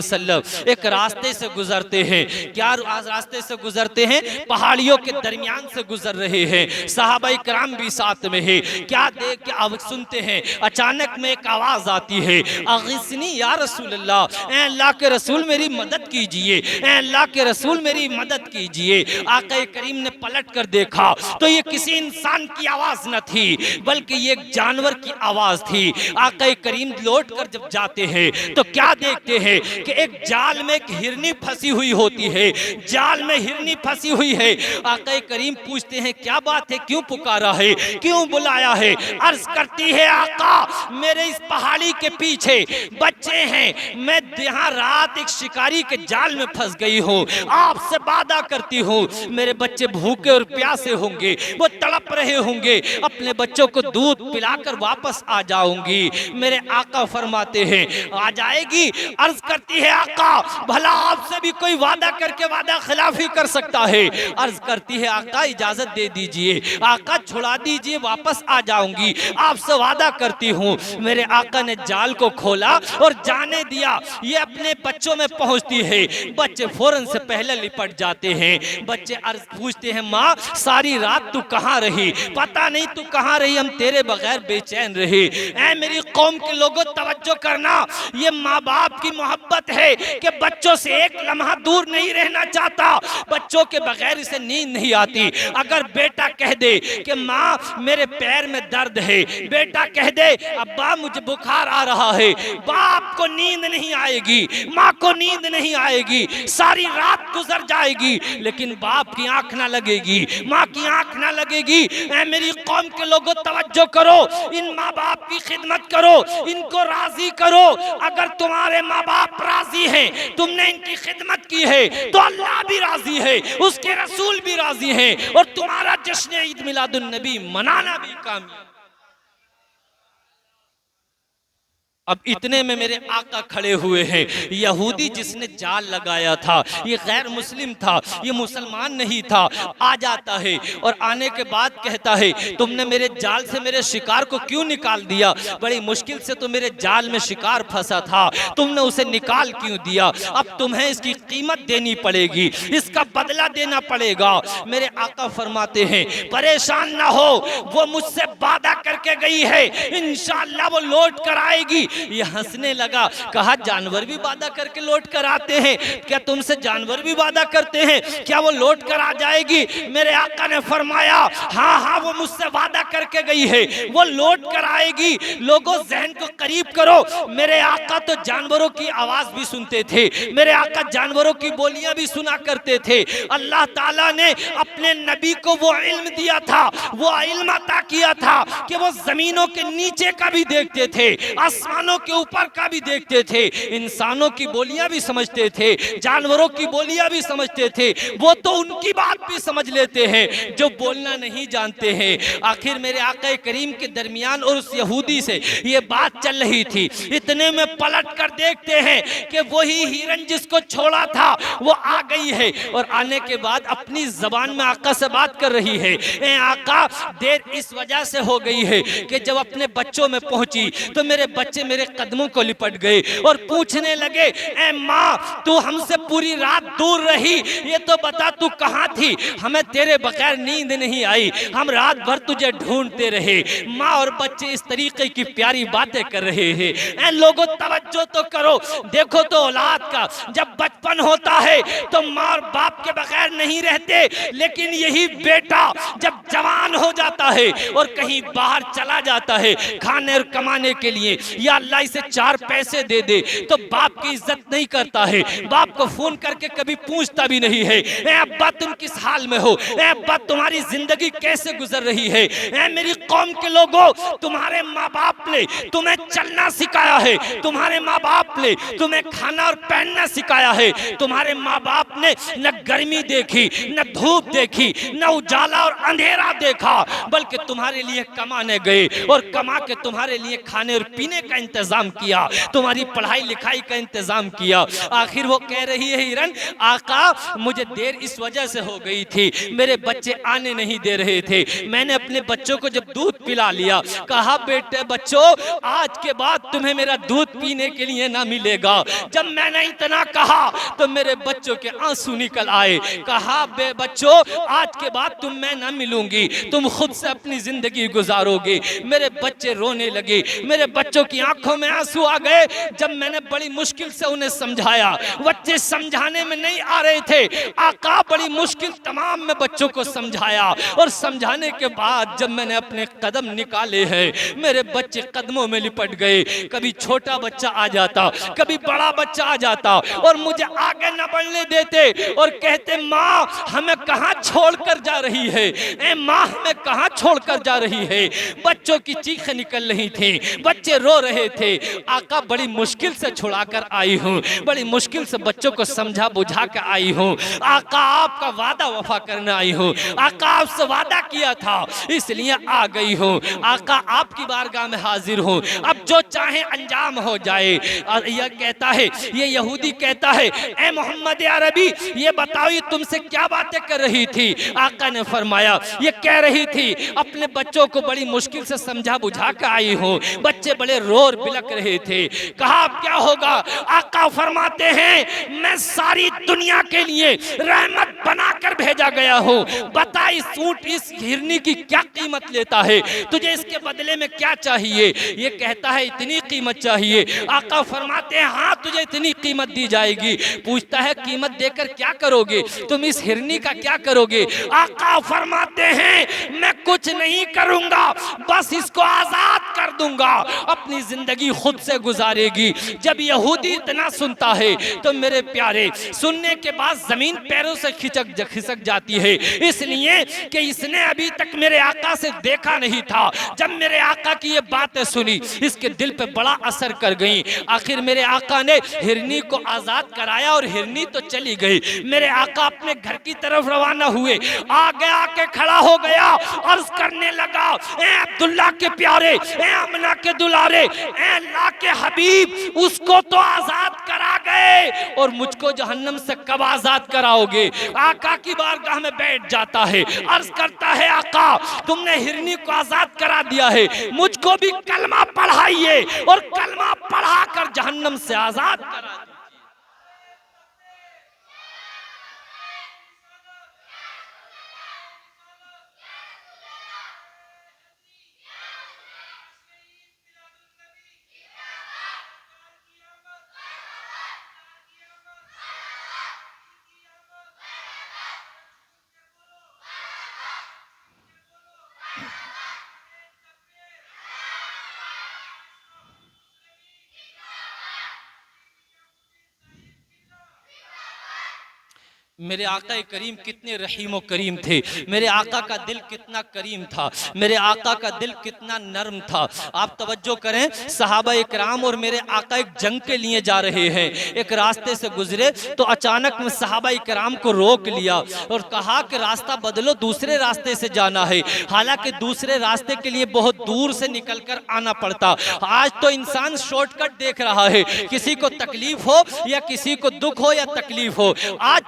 वसल्लम एक रास्ते से गुजरते हैं। क्या रास्ते से गुजरते हैं? पहाड़ियों के दरमियान से गुजर रहे हैं। सहाबाई कराम भी साथ में है। क्या देख के अब सुनते हैं, अचानक में एक आवाज आती है, अगिस्नी या रसूल अल्लाह, ऐ अल्लाह के रसूल मेरी मदद कीजिए, ऐ अल्लाह के रसूल मेरी मदद कीजिए। आका करीम ने पलट कर देखा तो ये किसी इंसान की आवाज न थी, बल्कि ये एक जानवर की आवाज थी। आका करीम लौट कर जब जाते हैं तो क्या देखते हैं कि एक जाल में एक हिरनी फंसी हुई होती है। जाल में हिरनी फंसी हुई है। आका करीम पूछते हैं क्या बात है, क्यों पुकारा है, क्यों बुलाया है? अर्ज करती है आका मेरे इस पहाड़ी के पीछे बच्चे हैं, मैं यहाँ रात एक शिकारी के जाल में फंस गई हूँ। आपसे वादा करती हूँ मेरे बच्चे भूखे और प्यासे होंगे, वो तड़प रहे होंगे, अपने बच्चों को दूध पिलाकर वापस आ जाऊंगी। मेरे आका फरमाते हैं आ जाएगी। अर्ज करती है आका भला आपसे भी कोई वादा करके वादा खिलाफी कर सकता है? अर्ज करती है आका इजाजत दे दीजिए, आका छुड़ा दीजिए, वापस आ जाऊंगी, आपसे वादा करती हूँ। मेरे आका ने जाल को खोला और जाने दिया। ये अपने बच्चों में पहुंचती है, बच्चे फौरन से पहले लिपट जाते हैं। बच्चे अर्ज पूछते हैं माँ सारी रात तू कहाँ रही? पता नहीं तू कहाँ रही, हम तेरे बगैर बेचैन रहे। ऐ मेरी कौम के लोगों तवज्जो करना, ये माँ बाप की मोहब्बत है कि बच्चों से एक लम्हा दूर नहीं रहना चाहता, बच्चों के बगैर इसे नींद नहीं आती। अगर बेटा कह दे कि माँ मेरे पैर में दर्द है, बेटा कह दे अब्बा मुझे बुखार आ रहा है, बाप को नींद नहीं आएगी, माँ को नींद नहीं आएगी, सारी रात गुजर जाएगी, लेकिन बाप की आंख ना लगेगी, माँ की आंख ना लगेगी। ऐ मेरी कौम के लोगों तवज्जो करो, इन माँ बाप की खिदमत करो, इनको राजी करो। अगर तुम्हारे माँ बाप राजी हैं, तुमने इनकी खिदमत की है, तो अल्लाह भी राजी है, उसके रसूल भी राजी हैं, और तुम्हारा जश्न ईद मिलादुन नबी मनाना भी कामयाब। अब इतने में मेरे आका खड़े हुए हैं। यहूदी जिसने जाल लगाया था ये गैर मुस्लिम था, ये मुसलमान नहीं था। आ जाता है और आने के बाद कहता है तुमने मेरे जाल से मेरे शिकार को क्यों निकाल दिया? बड़ी मुश्किल से तो मेरे जाल में शिकार फंसा था, तुमने उसे निकाल क्यों दिया? अब तुम्हें इसकी कीमत देनी पड़ेगी, इसका बदला देना पड़ेगा। मेरे आका फरमाते हैं परेशान ना हो, वो मुझसे वादा करके गई है, इंशाअल्लाह वो लौट कर आएगी। ये हंसने लगा, कहा जानवर भी वादा करके लौट कर आते हैं क्या? तुमसे जानवर भी वादा करते हैं क्या वो लौट कर आ जाएगी? मेरे आका ने फरमाया हाँ हाँ वो मुझसे वादा करके गई है, वो लौट कर आएगी। लोगों जहन को करीब करो, मेरे आका तो जानवरों की आवाज भी सुनते थे, मेरे आका जानवरों की बोलियां भी सुना करते थे। अल्लाह ताला ने अपने नबी को वो इल्म दिया था, वो इल्म अता किया था कि वो जमीनों के नीचे का भी देखते थे, आसमानों के ऊपर का भी देखते थे, इंसानों की बोलियां भी समझते थे, जानवरों की बोलियां भी समझते थे। वो तो उनकी बात भी समझ लेते हैं जो बोलना नहीं जानते हैं। आखिर मेरे आका करीम के दरमियान और उस यहूदी से ये बात चल रही थी। इतने में पलट कर देखते हैं कि वही हिरन जिसको छोड़ा था वो आ गई है, और आने के बाद अपनी जबान में आका से बात कर रही है। ए आका देर इस वजह से हो गई है कि जब अपने बच्चों में पहुंची तो मेरे बच्चे मेरे कदमों को लिपट गए और पूछने लगे ए माँ तू हमसे पूरी रात दूर रही, ये तो बता तू कहाँ थी? हमें तेरे बगैर नींद नहीं आई, हम रात भर तुझे ढूंढते रहे। माँ और बच्चे इस तरीके की प्यारी बातें कर रहे हैं। ऐ लोगों तवज्जो तो करो, देखो तो औलाद का जब बचपन होता है तो माँ और बाप के बगैर नहीं रहते, लेकिन यही बेटा जब जवान हो जाता है और कहीं बाहर चला जाता है खाने और कमाने के लिए, या अल्लाह इसे 4 पैसे दे दे, तो बाप की इज्जत नहीं करता है, बाप को फोन करके कभी पूछता भी नहीं है ए अब्बा तुम किस हाल में हो, ए अब्बा तुम्हारी जिंदगी कैसे गुजर रही है। ए मेरी कौम के लोगों, तुम्हारे माँ बाप ने तुम्हें चलना सिखाया है, तुम्हारे माँ बाप ने तुम्हें खाना और पहनना सिखाया है, तुम्हारे माँ बाप ने न गर्मी देखी, न धूप देखी, न उजाला और अंधेरा देखा, बल्कि तुम्हारे लिए कमाने गए और कमा के तुम्हारे लिए खाने और पीने का इंतजाम किया, तुम्हारी पढ़ाई लिखाई का इंतजाम किया। आखिर वो कह रही है हिरन, आका मुझे देर इस वजह से हो गई थी, मेरे बच्चे आने नहीं दे रहे थे। मैंने अपने बच्चों को जब दूध पिला लिया, कहा बेटे बच्चों आज के बाद तुम्हें मेरा दूध पीने के लिए ना मिलेगा। जब मैंने इतना कहा तो मेरे बच्चों के आंसू निकल आए। कहा बे बच्चों आज के बाद तुम मैं ना मिलूंगी, तुम खुद से अपनी जिंदगी गुजारोगे। मेरे बच्चे रोने लगे, मेरे बच्चों की आंखों में आंसू आ गए। जब मैंने बड़ी मुश्किल से उन्हें समझाया, बच्चे समझाने में नहीं आ रहे थे। आका बड़ी मुश्किल तमाम में बच्चों को समझाया और समझाने के बाद जब मैंने अपने कदम निकाले हैं, मेरे बच्चे कदमों में लिपट गए। कभी छोटा बच्चा आ जाता, कभी बड़ा बच्चा आ जाता और मुझे आगे न बढ़ने देते और कहते माँ हमें कहाँ छोड़कर जा रही है, ए माँ हमें कहाँ छोड़कर जा रही है। बच्चों की चीखें निकल रही थी, बच्चे रो रहे थे। आका बड़ी मुश्किल से छुड़ाकर आई हूँ, बड़ी मुश्किल से बच्चों को समझा बुझा कर आई हूँ। आका आपका वादा वफा करने आई हूँ, आका आपसे वादा किया था इसलिए आ गई हूँ। आका आपकी बारगाह में हाजिर हूँ, अब जो चाहे अंजाम हो जाए। और यह कहता है, ये यहूदी कहता है, ए मोहम्मद अरबी ये बताओ ये तुमसे क्या बातें कर रही थी। आका ने फरमाया ये कह रही थी अपने बच्चों को बड़ी मुश्किल से समझा बुझा कर आई हूँ, बच्चे बड़े रोर बिलक रहे थे। कहा अब क्या होगा। आका फरमाते हैं मैं सारी दुनिया के लिए रहमत बनाकर भेजा गया हूँ, बता इस ऊंट इस हिरनी की क्या कीमत लेता है, तुझे इसके बदले में क्या चाहिए। ये कहता है इतनी कीमत चाहिए। आका फरमाते हैं हाँ तुझे इतनी कीमत दी जाएगी। पूछता है कीमत देकर क्या करोगे, तुम इस हिरनी का क्या करोगे। आका फरमाते हैं मैं कुछ नहीं करूंगा, बस इसको आजाद कर दूंगा, अपनी जिंदगी खुद से गुजारेगी। जब यहूदी इतना सुनता है तो मेरे प्यारे सुनने के बाद जमीन पैरों से खिसक जाती है, इसलिए कि इसने अभी तक मेरे आका से देखा नहीं था। जब मेरे आका की ये बातें सुनी इसके दिल पे बड़ा असर कर गई। आखिर मेरे आका ने हिरनी को आजाद कराया और हिरनी तो चली गई। मेरे आका अपने घर की तरफ रवाना हुए, आगे आके खड़ा हो गया, अर्ज करने लगा ए अब्दुल्ला के प्यारे, ए अमना के दुलारे, ए अल्लाह के हबीब उसको तो आजाद करा गए और मुझको जहन्नम से कब आजाद कराओगे। आका की बारगाह में बैठ जाता है, अर्ज करता है आका तुमने हिरनी को आजाद करा दिया है, मुझको भी कलमा पढ़ाइए और कलमा पढ़ाकर जहन्नम से आजाद करा दीजिए। मेरे आका करीम कितने रहीम और करीम थे, मेरे आका का दिल कितना करीम था, मेरे आका का दिल कितना नर्म था। आप तवज्जो करें, सहाबा इकराम और मेरे आका एक जंग के लिए जा रहे हैं, एक रास्ते से गुजरे तो अचानक में सहाबा इकराम को रोक लिया और कहा कि रास्ता बदलो, दूसरे रास्ते से जाना है। हालांकि दूसरे रास्ते के लिए बहुत दूर से निकलकर आना पड़ता। आज तो इंसान शॉर्टकट देख रहा है, किसी को तकलीफ हो या किसी को दुख हो या तकलीफ हो, आज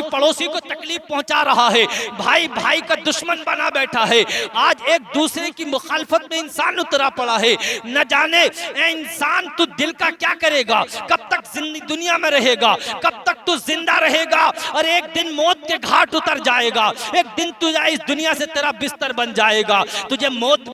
पड़ोसी को तकलीफ पहुंचा रहा है, भाई भाई का दुश्मन बना बैठा है। आज एक दूसरे की मुखालफत में इंसान उतरा पड़ा है। न जाने ए इंसान तू दिल का क्या करेगा, कब तक दुनिया में रहेगा, कब तक तू जिंदा रहेगा, और एक दिन मौत के घाट उतर जाएगा, एक दिन तुझे इस दुनिया से तेरा बिस्तर बन जाएगा, तुझे मौत